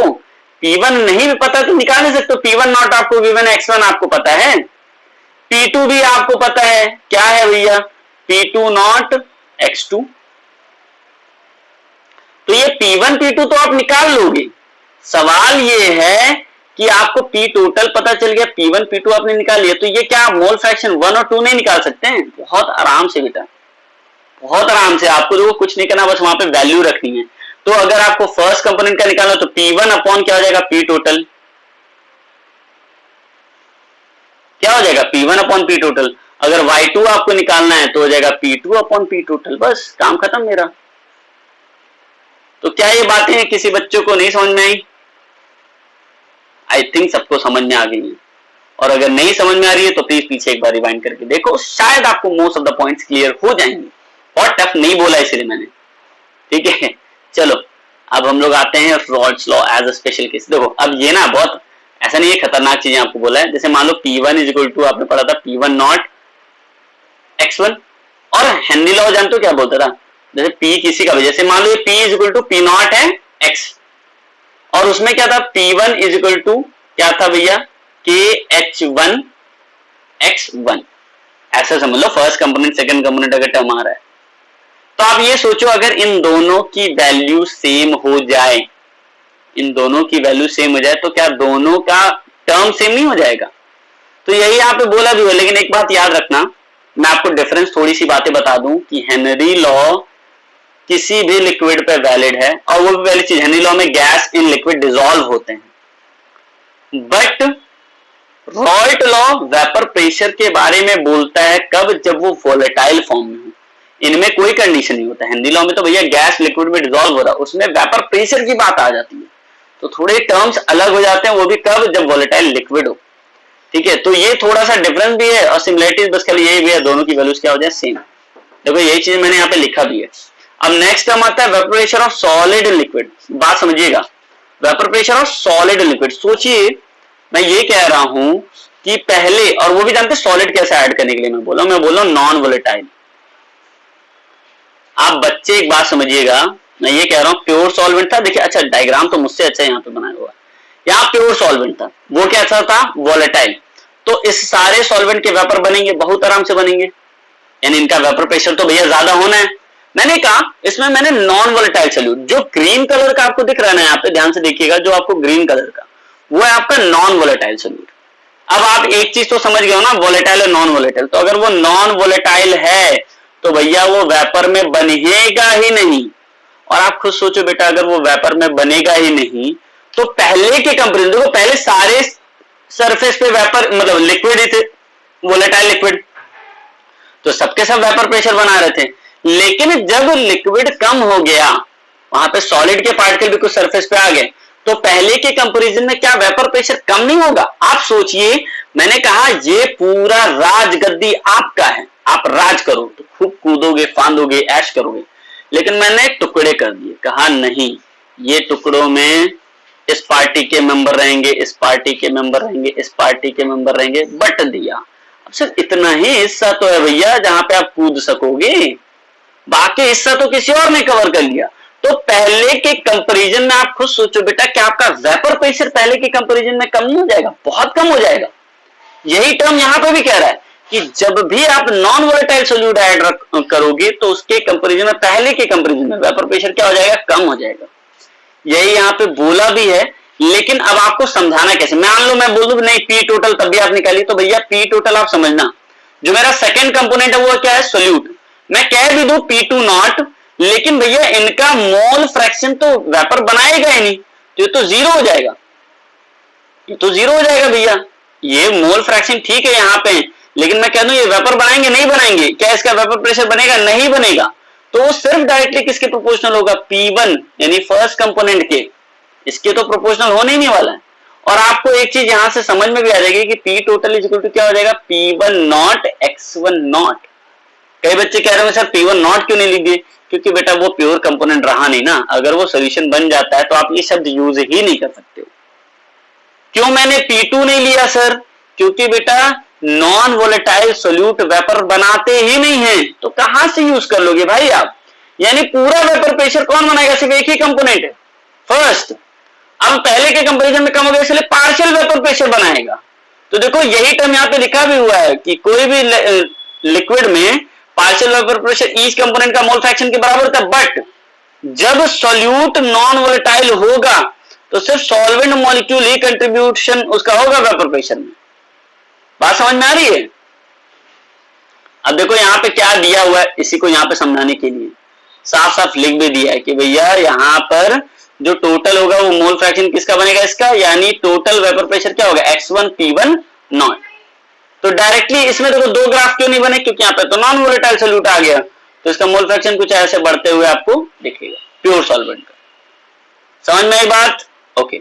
P1 नहीं भी पता तो निकाल नहीं सकते हो। P1 नॉट आपको V1 x1 आपको पता है, P2 भी आपको पता है, क्या है भैया P2 नॉट x2। तो ये P1 P2 तो आप निकाल लोगे। सवाल ये है कि आपको P टोटल पता चल गया, P1 P2 आपने निकाल लिया, तो ये क्या मोल फ्रैक्शन 1 और 2 नहीं निकाल सकते हैं? बहुत आराम से बेटा, बहुत आराम से। आपको जो कुछ नहीं करना, बस वहां पे वैल्यू रखनी है। तो अगर आपको फर्स्ट कंपोनेंट का निकालना तो P1 अपॉन क्या हो जाएगा P टोटल, क्या हो जाएगा P1 अपॉन P टोटल। अगर Y2 आपको निकालना है तो हो जाएगा P2 अपॉन P टोटल। बस काम खत्म मेरा। तो क्या ये बातें किसी बच्चों को नहीं समझ में आई? आई थिंक सबको समझ में आ गई है, और अगर नहीं समझ में आ रही है तो प्लीज पीछे एक बार रिवाइंड करके देखो, शायद आपको most of the points clear हो जाएंगे। बहुत टफ नहीं बोला इसलिए मैंने, ठीक है। चलो अब हम लोग आते हैं Raoult's law as a special case. देखो अब ये ना बहुत ऐसा नहीं है, खतरनाक चीजें आपको बोला है। जैसे मान लो P1 इज इक्वल टू आपने पढ़ा था P1 नॉट x1, और हेनरी लॉ जानते हो क्या बोलता था, जैसे P किसी का भी, जैसे मान लो ये P is equal to P not है x, और उसमें क्या था P1 इज इक्वल टू क्या था भैया KH1 x1। ऐसा समझ लो फर्स्ट कंपोनेंट सेकंड कंपोनेंट अगर टर्म आ रहा है तो आप ये सोचो अगर इन दोनों की वैल्यू सेम हो जाए, इन दोनों की वैल्यू सेम हो जाए तो क्या दोनों का टर्म सेम नहीं हो जाएगा? तो यही यहाँ पे बोला भी हो, लेकिन एक बात याद रखना, मैं आपको डिफरेंस थोड़ी सी बातें बता दूं कि हेनरी लॉ किसी भी लिक्विड पे वैलिड है, और वो भी पहली चीज, हेनरी लॉ में गैस इन लिक्विड डिसॉल्व होते हैं, but Raoult law vapour pressure के बारे में बोलता है कब? जब वो वोलेटाइल फॉर्म में हो। इनमें कोई कंडीशन नहीं होता। हेनरी लॉ में तो भैया गैस लिक्विड में डिसॉल्व हो रहा है, उसमें वेपर प्रेशर की बात आ जाती है, तो थोड़े टर्म्स अलग हो जाते हैं, वो भी कब? जब वोलेटाइल लिक्विड हो। ठीक है, तो ये थोड़ा सा डिफरेंस भी है, और सिमिलरिटीज बस खाली यही भी है, दोनों की वैल्यूज क्या हो जाए? सेम। देखो यही चीज मैंने यहाँ पे लिखा भी है। अब नेक्स्ट टर्म आता है vapour pressure of solid liquid. बात समझिएगा, vapour pressure of solid liquid. सोचिए मैं ये कह रहा हूं कि पहले, और वो भी जानते हैं सॉलिड कैसे ऐड करने के लिए मैं बोल रहा हूं नॉन वोलेटाइल। आप बच्चे एक बात समझिएगा, मैं ये कह रहा हूं प्योर सॉल्वेंट था, देखिए अच्छा डायग्राम तो मुझसे अच्छा यहाँ पे बनाया हुआ है, यहाँ प्योर सॉल्वेंट था, वो कैसा था? वोलेटाइल। तो इस सारे सॉल्वेंट के वेपर बनेंगे, बहुत आराम से बनेंगे, यानी इनका वेपर प्रेशर तो भैया ज्यादा होना है। मैंने कहा इसमें मैंने नॉन वोलेटाइल सॉल्यूट, जो ग्रीन कलर का आपको दिख रहा है ना, यहाँ पे ध्यान से देखिएगा, जो आपको ग्रीन कलर का, वो है आपका नॉन वोलेटाइल सॉल्यूट। अब आप एक चीज तो समझ गए हो ना, वोलेटाइल और नॉन वोलेटाइल। तो अगर वो नॉन वोलेटाइल है तो भैया वो वेपर में बनेगा ही नहीं। और आप खुद सोचो बेटा, अगर वो वेपर में बनेगा ही नहीं तो पहले के कंपेरिजन, देखो पहले सारे सरफेस पे वेपर मतलब लिक्विड ही थे, वोलेटाइल लिक्विड, तो सबके सब वेपर प्रेशर बना रहे थे। लेकिन जब लिक्विड कम हो गया, वहां पे सॉलिड के पार्टिकल भी कुछ सरफेस पे आ गए, तो पहले के कंपैरिजन में क्या वेपर प्रेशर कम नहीं होगा? आप सोचिए, मैंने कहा ये पूरा राजगद्दी आपका है, आप राज करो, तो खूब कूदोगे, फांदोगे, ऐश करोगे, लेकिन मैंने टुकड़े कर दिए, कहा नहीं, ये टुकड़ों में इस पार्टी के मेंबर रहेंगे, इस पार्टी के मेंबर रहेंगे, इस पार्टी के मेंबर रहेंगे, बट दिया। अब सिर्फ इतना ही हिस्सा तो है भैया जहां पे आप कूद सकोगे, बाकी हिस्सा तो किसी और ने कवर कर लिया। तो पहले के कंपैरिजन में आप खुद सोचो बेटा, क्या आपका वेपर प्रेशर पहले के कंपैरिजन में कम नहीं हो जाएगा? बहुत कम हो जाएगा। यही टर्म यहां पे भी कह रहा है कि जब भी आप नॉन वोलेटाइल सॉल्यूट ऐड करोगे तो उसके कंपैरिजन में, पहले के कंपैरिजन में वेपर प्रेशर क्या हो जाएगा? कम हो जाएगा। यही यहाँ पे बोला भी है, लेकिन अब आपको समझाना कैसे? मान लो मैं बोल दूं नहीं पी टोटल, तब भी आप निकालिए, तो भैया पी टोटल आप समझना, जो मेरा सेकंड कंपोनेंट है वो क्या है? सोल्यूट। मैं कह भी दूं P2 नॉट, लेकिन भैया इनका मोल फ्रैक्शन तो वेपर बनाएगा ही नहीं, तो तो जीरो हो जाएगा, ये तो जीरो हो जाएगा भैया। ये मोल फ्रैक्शन ठीक है यहाँ पे, लेकिन मैं कह दूं ये वेपर बनाएंगे नहीं बनाएंगे? क्या इसका वेपर प्रेशर बनेगा? नहीं बनेगा। तो वो सिर्फ डायरेक्टली किसके प्रोपोर्शनल होगा? P1 यानी फर्स्ट कंपोनेंट के, इसके तो प्रोपोर्शनल होने ही नहीं वाला है। और आपको एक चीज यहां से समझ में भी आ जाएगी कि P total is equal to क्या हो जाएगा? P1 not X1 not. कई बच्चे कह रहे हैं सर P1 नॉट क्यों नहीं लिख दिए? क्योंकि बेटा वो प्योर कंपोनेंट रहा नहीं ना, अगर वो सोल्यूशन बन जाता है तो आप ये शब्द यूज ही नहीं कर सकते हो। क्यों मैंने P2 नहीं लिया सर? क्योंकि बेटा नॉन वोलेटाइल सोल्यूट वेपर बनाते ही नहीं है, तो कहां से यूज कर लोगे भाई आप? यानी पूरा वेपर प्रेशर कौन बनाएगा? सिर्फ एक ही कंपोनेंट है, फर्स्ट। अब पहले के कंपैरिजन में कम हो गया, इसलिए पार्शियल वेपर प्रेशर बनाएगा। तो देखो यही टर्म यहाँ पे लिखा भी हुआ है कि कोई भी लिक्विड में partial vapour pressure each component का मोल फ्रैक्शन के बराबर था, बट जब सॉल्यूट नॉन वोलेटाइल होगा तो सिर्फ सॉल्वेंट मॉलिक्यूल ही कंट्रीब्यूशन उसका होगा वेपर प्रेशर में। बात समझ में आ रही है? अब देखो यहाँ पे क्या दिया हुआ है, इसी को यहाँ पे समझाने के लिए साफ साफ लिख भी दिया है कि भैया यहाँ पर जो टोटल होगा वो मोल फ्रैक्शन किसका बनेगा? इसका, यानी टोटल वेपर प्रेशर क्या होगा? X1 P1 not. तो डायरेक्टली इसमें देखो दो ग्राफ क्यों नहीं बने? क्योंकि यहाँ पे तो नॉन वोलेटाइल सॉल्यूट आ गया, तो इसका मोल फ्रैक्शन कुछ ऐसे बढ़ते हुए आपको दिखेगा प्योर सॉल्वेंट का। समझ में आई बात? ओके।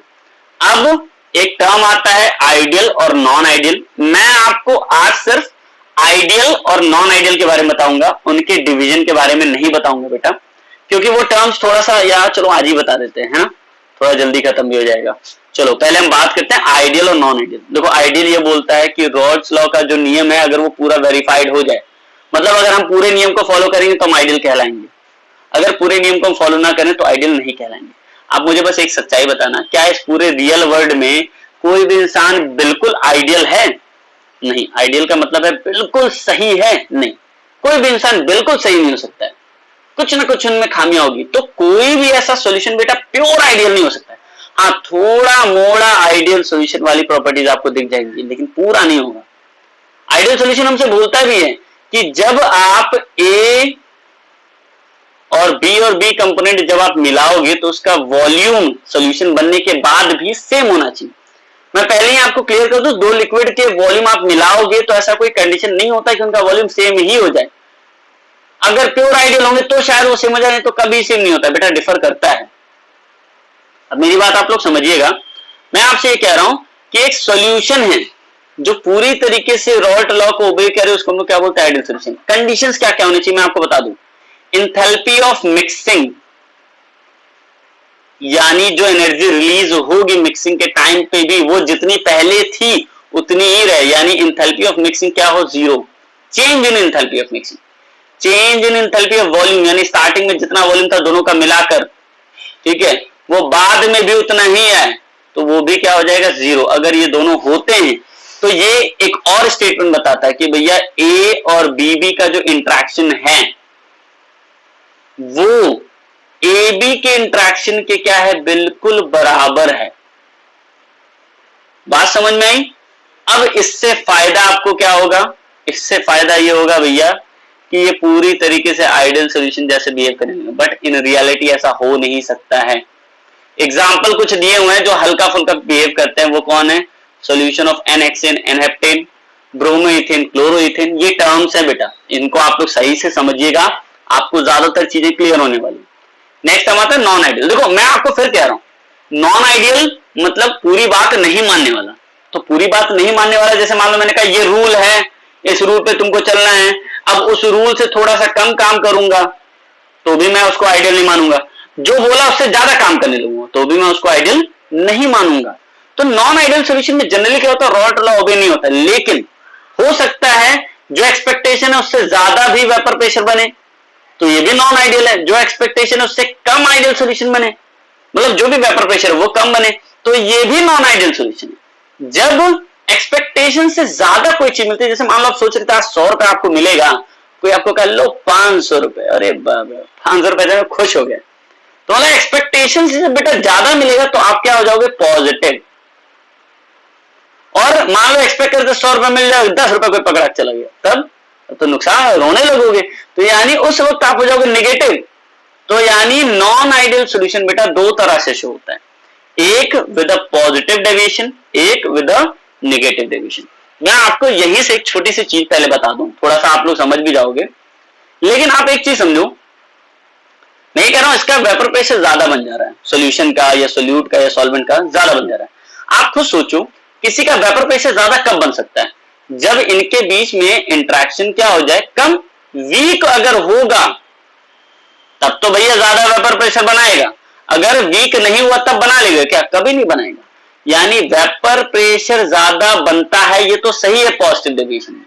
अब एक टर्म आता है आइडियल और नॉन आइडियल। मैं आपको आज सिर्फ आइडियल और नॉन आइडियल के बारे में बताऊंगा, उनके डिवीजन के बारे में नहीं बताऊंगा बेटा, क्योंकि वो टर्म्स थोड़ा सा यार चलो आज ही बता देते हैं, है ना, थोड़ा जल्दी खत्म भी हो जाएगा। चलो पहले हम बात करते हैं आइडियल और नॉन आइडियल। देखो आइडियल ये बोलता है कि रॉल्स लॉ का जो नियम है अगर वो पूरा वेरीफाइड हो जाए, मतलब अगर हम पूरे नियम को फॉलो करेंगे तो हम आइडियल कहलाएंगे, अगर पूरे नियम को हम फॉलो ना करें तो आइडियल नहीं कहलाएंगे। आप मुझे बस एक सच्चाई बताना, क्या इस पूरे रियल वर्ल्ड में कोई भी इंसान बिल्कुल आइडियल है? नहीं। आइडियल का मतलब है बिल्कुल सही है? नहीं, कोई भी इंसान बिल्कुल सही नहीं हो सकता है, कुछ ना कुछ उनमें खामियां होगी। तो कोई भी ऐसा सॉल्यूशन बेटा प्योर आइडियल नहीं हो सकता है। हाँ, थोड़ा मोड़ा आइडियल सॉल्यूशन वाली प्रॉपर्टीज आपको दिख जाएंगी, लेकिन पूरा नहीं होगा। आइडियल सॉल्यूशन हमसे बोलता भी है कि जब आप ए और बी कंपोनेंट जब आप मिलाओगे तो उसका वॉल्यूम सॉल्यूशन बनने के बाद भी सेम होना चाहिए। मैं पहले ही आपको क्लियर कर दूं, दो लिक्विड के वॉल्यूम आप मिलाओगे तो ऐसा कोई कंडीशन नहीं होता कि उनका वॉल्यूम सेम ही हो जाए। अगर प्योर आइडियल होंगे तो शायद वो सेम हो जाए, तो कभी सेम नहीं होता बेटा, डिफर करता है। अब मेरी बात आप लोग समझिएगा, मैं आपसे ये कह रहा हूं कि एक सॉल्यूशन है जो पूरी तरीके से रॉल्ट लॉ को ओबे करे, उसको हम लोग क्या बोलते हैं, आइडियल सॉल्यूशन। कंडीशंस क्या क्या होनी चाहिए मैं आपको बता दूं। एंथैल्पी ऑफ मिक्सिंग, यानी जो एनर्जी रिलीज होगी मिक्सिंग के टाइम पे भी वो जितनी पहले थी उतनी ही रहे, यानी एंथैल्पी ऑफ मिक्सिंग क्या हो, zero. Change in enthalpy of mixing, change in enthalpy of volume, यानी स्टार्टिंग में जितना वॉल्यूम था दोनों का मिलाकर, ठीक है, वो बाद में भी उतना ही आए तो वो भी क्या हो जाएगा, जीरो। अगर ये दोनों होते हैं तो ये एक और स्टेटमेंट बताता है कि भैया ए और बी का जो इंट्रैक्शन है वो ए बी के इंट्रैक्शन के क्या है, बिल्कुल बराबर है। बात समझ में आई। अब इससे फायदा आपको क्या होगा, इससे फायदा ये होगा भैया कि ये पूरी तरीके से आइडियल सॉल्यूशन जैसे बिहेव करेंगे, बट इन रियलिटी ऐसा हो नहीं सकता है। एग्जाम्पल कुछ दिए हुए हैं जो हल्का फुल्का बिहेव करते हैं, वो कौन है, solution of एनहेक्सेन, n-heptane, bromoethane, chloroethane, ये टर्म्स है बेटा, इनको आप लोग सही से समझिएगा, आपको ज्यादातर चीजें क्लियर होने वाली। नेक्स्ट हम आता है नॉन आइडियल। देखो मैं आपको फिर कह रहा हूं, नॉन आइडियल मतलब पूरी बात नहीं मानने वाला। तो पूरी बात नहीं मानने वाला, जैसे मान लो मैंने कहा ये रूल है, इस रूल पे तुमको चलना है, अब उस रूल से थोड़ा सा कम काम करूंगा तो भी मैं उसको आइडियल नहीं मानूंगा, जो बोला उससे ज्यादा काम करने लगूंगा तो भी मैं उसको आइडियल नहीं मानूंगा। तो नॉन आइडियल सॉल्यूशन में जनरली क्या होता है, रॉल्ट लॉ ओबे नहीं होता, लेकिन हो सकता है जो एक्सपेक्टेशन है उससे ज्यादा भी वेपर प्रेशर बने तो ये भी नॉन आइडियल है, जो एक्सपेक्टेशन है उससे कम आइडियल सॉल्यूशन बने, मतलब जो भी वेपर प्रेशर है वो कम बने तो ये भी नॉन आइडियल सॉल्यूशन है। जब एक्सपेक्टेशन से ज्यादा कोई चीज मिलती है, जैसे मान लो आप सोच रहे थे 100 रुपए आपको मिलेगा, कोई आपको कह लो 500 रुपए, अरे 500 रुपए में खुश हो गया, तो मतलब एक्सपेक्टेशन से बेटा ज्यादा मिलेगा तो आप क्या हो जाओगे, पॉजिटिव। और मान लो एक्सपेक्ट करते 100 रुपए मिल जाए, 10 रुपए कोई पकड़ा चला गया, तब तो नुकसान, रोने लगोगे, तो यानी उस वक्त आप हो जाओगे नेगेटिव। तो यानी नॉन आइडियल सॉल्यूशन बेटा दो तरह से शो होता है, एक विद अ पॉजिटिव डेविएशन, एक विद अ नेगेटिव डेविएशन। मैं आपको यही से एक छोटी सी चीज पहले बता दूं, थोड़ा सा आप लोग समझ भी जाओगे, लेकिन आप एक चीज समझो, मैं ये कह रहा हूं इसका वेपर प्रेशर ज्यादा बन जा रहा है, सॉल्यूशन का या सोल्यूट का या सॉल्वेंट का ज्यादा बन जा रहा है। आप खुद सोचो किसी का वेपर प्रेशर ज्यादा कब बन सकता है, जब इनके बीच में इंटरेक्शन क्या हो जाए, कम, वीक अगर होगा तब तो भैया ज्यादा वेपर प्रेशर बनाएगा, अगर वीक नहीं हुआ तब बना लेगा क्या, कभी नहीं बनाएगा। यानी वेपर प्रेशर ज्यादा बनता है, ये तो सही है पॉजिटिव डेविएशन में,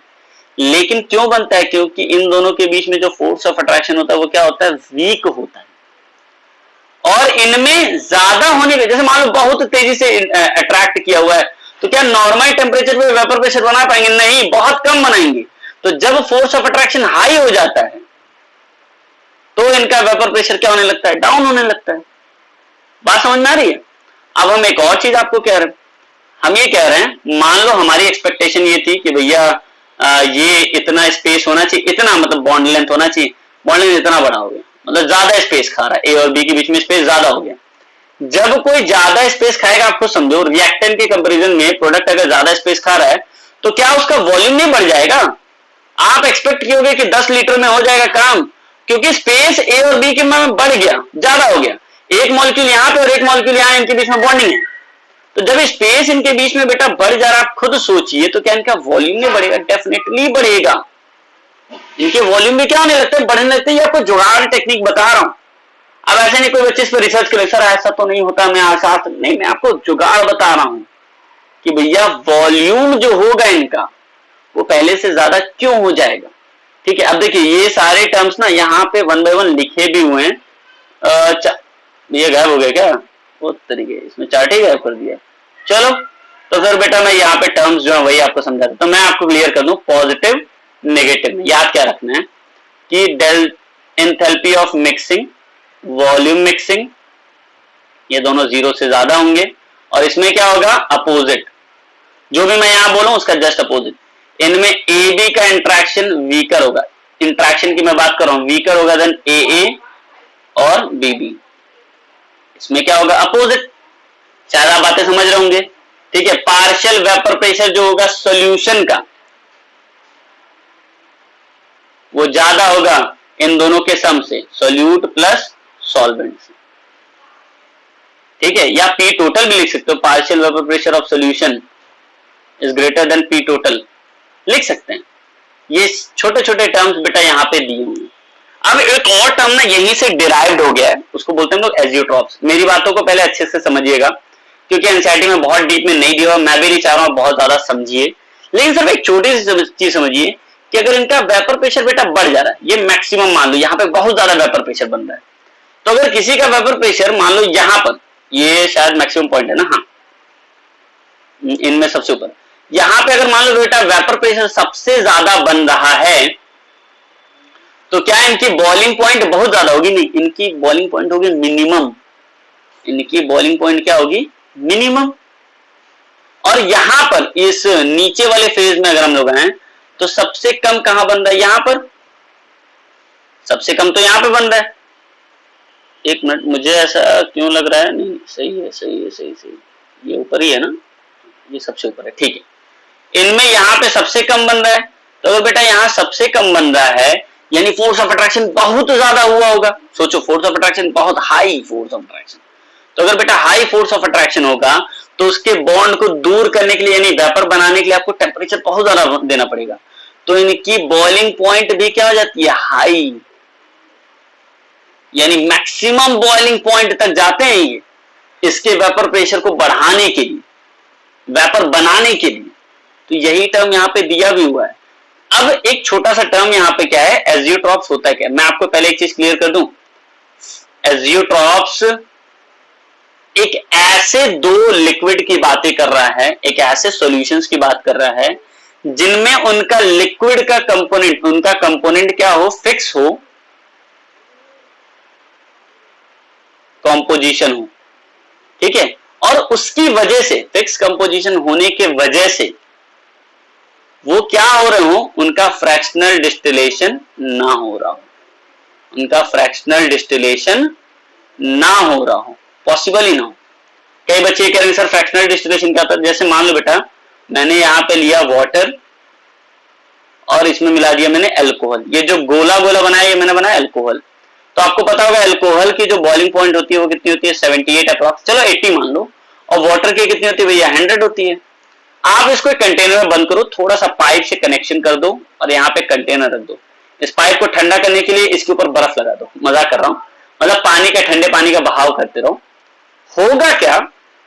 लेकिन क्यों बनता है, क्योंकि इन दोनों के बीच में जो फोर्स ऑफ अट्रैक्शन होता है वो क्या होता है, वीक होता है। और इनमें ज्यादा होने पे, जैसे मान लो बहुत तेजी से अट्रैक्ट किया हुआ है, तो क्या नॉर्मल टेम्परेचर पे वेपर प्रेशर बना पाएंगे, नहीं, बहुत कम बनाएंगे। तो जब फोर्स ऑफ अट्रैक्शन हाई हो जाता है तो इनका वेपर प्रेशर क्या होने लगता है, डाउन होने लगता है। बात समझ में आ रही है। अब हम एक और चीज आपको कह रहे हैं, हम ये कह रहे हैं, मान लो हमारी एक्सपेक्टेशन ये थी कि भैया ये इतना स्पेस होना चाहिए, इतना मतलब बॉन्ड लेंथ होना चाहिए, बॉन्ड लेंथ इतना बड़ा हो गया, मतलब ज्यादा स्पेस खा रहा है, ए और बी के बीच में स्पेस ज्यादा हो गया। जब कोई ज्यादा स्पेस खाएगा, आपको समझो रिएक्टेंट के कंपैरिजन में प्रोडक्ट अगर ज्यादा स्पेस खा रहा है तो क्या उसका वॉल्यूम नहीं बढ़ जाएगा। आप एक्सपेक्ट कियोगे कि 10 लीटर में हो जाएगा काम, क्योंकि स्पेस ए और बी के में बढ़ गया, ज्यादा हो गया, एक मॉलिक्यूल यहां पे और एक मॉलिक्यूल यहां, इनके बीच में बॉन्डिंग है, तो जब स्पेस इनके बीच में बेटा बढ़ जा रहा है, आप खुद सोचिए तो क्या इनका वॉल्यूम नहीं बढ़ेगा, डेफिनेटली बढ़ेगा। इनके वॉल्यूम भी क्या होने लगते हैं, बढ़ने लगते हैं। ये आपको जुगाड़ टेक्निक बता रहा हूं, अब ऐसे नहीं कोई बच्चे इस पर रिसर्च करे, सर ऐसा तो नहीं होता, मैं आसास नहीं, मैं आपको जुगाड़ बता रहा हूं कि भैया वॉल्यूम जो होगा इनका वो पहले से ज्यादा क्यों हो जाएगा। ठीक है, अब देखिए ये सारे टर्म्स ना यहाँ पे 1 बाय 1 लिखे भी हुए हैं, ये गायब हो गया क्या, वो तरीके इसमें चार्ट ही गायब कर दिया। चलो तो फिर बेटा मैं यहाँ पे टर्म्स जो है वही आपको समझाता हूं, तो मैं आपको क्लियर कर दूं, पॉजिटिव नेगेटिव में याद क्या रखना है कि del enthalpy of mixing, volume mixing, ये दोनों 0 से ज्यादा होंगे, और इसमें क्या होगा, अपोजिट, जो भी मैं यहां बोलूं उसका जस्ट अपोजिट। इनमें ए बी का इंट्रैक्शन वीकर होगा, इंट्रैक्शन की मैं बात कर रहा हूं, वीकर होगा देन ए और बी बी। इसमें क्या होगा, अपोजिट। शायद आप बातें समझ रहे होंगे, ठीक है। पार्शियल वेपर प्रेशर जो होगा सॉल्यूशन का, वो ज्यादा होगा इन दोनों के सम से, सोल्यूट प्लस सॉल्वेंट से, ठीक है। या पी टोटल भी लिख सकते हो, partial vapour pressure of solution is greater than P total, लिख सकते हैं। ये छोटे छोटे टर्म्स बेटा यहाँ पे दिए हुए हैं। अब एक और टर्म ना यहीं से डिराइव्ड हो गया है, उसको बोलते हैं लोग एजियोट्रॉप्स। मेरी बातों को पहले अच्छे से समझिएगा, क्योंकि एनसीईआरटी में बहुत डीप में नहीं दिया, मैं भी नहीं चाह रहा हूं बहुत ज्यादा समझिए, लेकिन सिर्फ एक छोटी सी चीज समझिए कि अगर इनका वेपर प्रेशर बेटा बढ़ जा रहा है, ये मैक्सिमम मान लो यहाँ पे बहुत ज्यादा वेपर प्रेशर बन रहा है, तो अगर किसी का वेपर प्रेशर मान लो यहाँ पर, ये शायद मैक्सिमम पॉइंट है ना, हाँ इनमें सबसे ऊपर, यहां पे अगर मान लो बेटा वेपर प्रेशर सबसे ज्यादा बन रहा है, तो क्या इनकी बॉइलिंग पॉइंट बहुत ज्यादा होगी? नहीं, इनकी बॉइलिंग पॉइंट होगी मिनिमम। इनकी बॉइलिंग पॉइंट क्या होगी? मिनिमम। और यहां पर इस नीचे वाले फेज में अगर हम लोग हैं, तो सबसे कम कहां बन रहा है? यहां पर सबसे कम तो यहां पे बन रहा है। एक मिनट, मुझे ऐसा क्यों लग रहा है, नहीं सही है, सही है, सही सही, ये ऊपर ही है ना, ये सबसे ऊपर है, ठीक है। इनमें यहां पे सबसे कम बन रहा है, तो बेटा यहां सबसे कम बन रहा है, यानी फोर्स ऑफ अट्रैक्शन बहुत ज्यादा हुआ होगा। सोचो, फोर्स ऑफ अट्रैक्शन बहुत हाई फोर्स ऑफ अट्रैक्शन, तो अगर बेटा हाई फोर्स ऑफ अट्रैक्शन होगा, तो उसके बॉन्ड को दूर करने के लिए, यानी वेपर बनाने के लिए आपको टेम्परेचर बहुत ज्यादा देना पड़ेगा, तो इनकी बॉइलिंग पॉइंट भी क्या हो जाती है? हाई, यानी मैक्सिमम बॉइलिंग पॉइंट तक जाते हैं ये, इसके वेपर प्रेशर को बढ़ाने के लिए, वेपर बनाने के लिए। तो यही टर्म यहां पे दिया भी हुआ है। अब एक छोटा सा टर्म यहां पे क्या है, एजियोट्रॉप्स होता है क्या? मैं आपको पहले एक चीज क्लियर कर दूं, एजियोट्रॉप्स एक ऐसे दो लिक्विड की बातें कर रहा है, एक ऐसे सॉल्यूशंस की बात कर रहा है जिनमें उनका लिक्विड का कंपोनेंट, उनका कंपोनेंट क्या हो? फिक्स हो, कंपोजिशन हो, ठीक है। और उसकी वजह से, फिक्स कंपोजिशन होने के वजह से वो क्या हो रहे हो? उनका फ्रैक्शनल डिस्टिलेशन ना हो रहा हो, उनका फ्रैक्शनल डिस्टिलेशन ना हो रहा हो, पॉसिबल ही ना हो। कई बच्चे कह रहे हैं सर फ्रैक्शनल डिस्टिलेशन क्या होता है? जैसे मान लो बेटा मैंने यहां पे लिया वाटर और इसमें मिला दिया मैंने अल्कोहल, ये जो गोला गोला बनाया ये मैंने बनाया अल्कोहल। तो आपको पता होगा अल्कोहल की जो बॉइलिंग पॉइंट होती है वो कितनी होती है? 78 अप्रॉक्स, चलो 80 मान लो, और वाटर की कितनी होती है भैया? 100 होती है। आप इसको एक कंटेनर में बंद करो, थोड़ा सा पाइप से कनेक्शन कर दो और यहाँ पे कंटेनर रख दो। इस पाइप को ठंडा करने के लिए इसके ऊपर बर्फ लगा दो, मजाक कर रहा हूं, मतलब पानी का, ठंडे पानी का बहाव करते रहो। होगा क्या,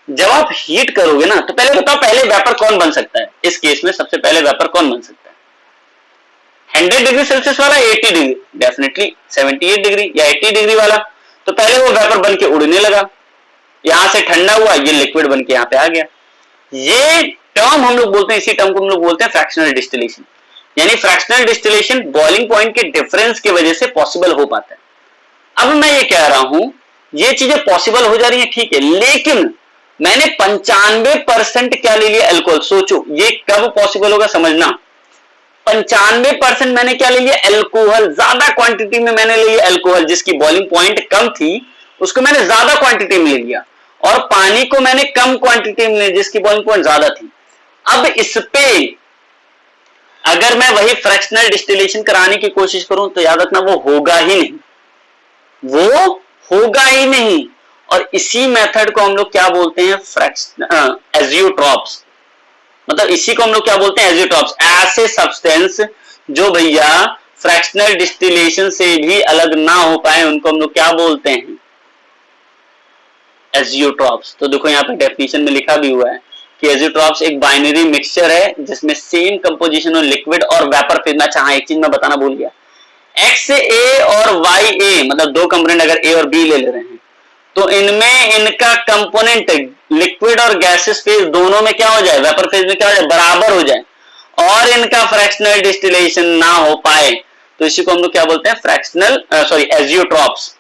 जब आप हीट करोगे ना, तो पहले बताओ पहले वेपर कौन बन सकता है? इस केस में सबसे पहले वेपर कौन बन सकता है? 100 डिग्री सेल्सियस वाला, 80 डिग्री, डेफिनेटली 78 डिग्री या 80 डिग्री वाला। तो पहले वो वेपर बन के उड़ने लगा, यहां से ठंडा हुआ, ये लिक्विड बन के यहां पे आ गया। ये टर्म हम लोग बोलते हैं, इसी टर्म को हम लोग बोलते हैं फ्रैक्शनल डिस्टिलेशन। यानी फ्रैक्शनल डिस्टिलेशन बॉइलिंग पॉइंट के डिफरेंस की वजह से पॉसिबल हो पाता है। अब मैं ये कह रहा हूं, ये चीजें पॉसिबल हो जा रही है, ठीक है, लेकिन मैंने 95% क्या ले लिया? अल्कोहल। सोचो ये कब पॉसिबल होगा, समझना। 95% मैंने क्या ले लिया? अल्कोहल। ज्यादा क्वांटिटी में मैंने ले लिया अल्कोहल, जिसकी बॉइलिंग पॉइंट कम थी उसको मैंने ज्यादा क्वांटिटी में ले लिया, और पानी को मैंने कम क्वांटिटी में ले, जिसकी बॉइलिंग पॉइंट ज्यादा थी। अब इस पे अगर मैं वही फ्रैक्शनल डिस्टिलेशन कराने की कोशिश करूं, तो याद रखना वो होगा ही नहीं, वो होगा ही नहीं। और इसी मेथड को हम लोग क्या बोलते हैं? एजियोट्रॉप्स। मतलब इसी को हम लोग क्या बोलते हैं? एजियोट्रॉप्स। ऐसे सब्सटेंस जो भैया फ्रैक्शनल डिस्टिलेशन से भी अलग ना हो पाए, उनको हम लोग क्या बोलते हैं? एजियोट्रॉप्स। तो देखो यहाँ पे डेफिनेशन में लिखा भी हुआ है कि एजियोट्रॉप्स एक बाइनरी मिक्सचर है जिसमें सेम कंपोजिशन और लिक्विड और वेपर फेज में। अच्छा हाँ, एक चीज मैं बताना भूल गया, एक्स ए और वाई ए, मतलब दो कंपोनेंट अगर ए और बी ले रहे हैं, तो इनमें इनका कंपोनेंट लिक्विड और गैसेस फेज दोनों में क्या हो जाए? वेपर फेज में क्या हो जाए? बराबर हो जाए, और इनका फ्रैक्शनल डिस्टिलेशन ना हो पाए, तो इसी को हम लोग क्या बोलते हैं? Fractional azeotropes.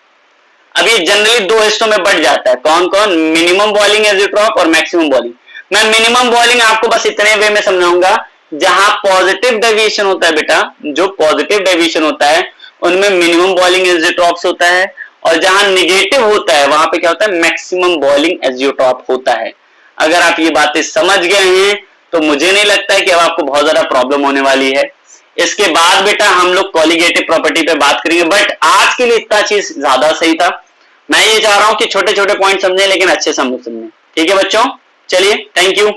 अब ये जनरली दो हिस्सों में बढ़ जाता है, कौन कौन, मिनिमम बॉइलिंग एजियोट्रॉप और मैक्सिमम बॉइलिंग। मैं मिनिमम बॉइलिंग आपको बस इतने वे में समझाऊंगा, जहां पॉजिटिव डेविएशन होता है बेटा, जो पॉजिटिव डेविएशन होता है उनमें मिनिमम बॉइलिंग एजियोट्रॉप्स होता है, और जहां निगेटिव होता है वहां पे क्या होता है, मैक्सिमम बॉइलिंग एजियोट्रॉप होता है। अगर आप ये बातें समझ गए हैं तो मुझे नहीं लगता है कि अब आपको बहुत ज्यादा प्रॉब्लम होने वाली है। इसके बाद बेटा हम लोग कॉलिगेटिव प्रॉपर्टी पे बात करेंगे, बट आज के लिए इतना चीज ज्यादा सही था। मैं ये चाह रहा हूं कि छोटे छोटे पॉइंट समझें लेकिन अच्छे समझ समझें। ठीक है बच्चों, चलिए, थैंक यू।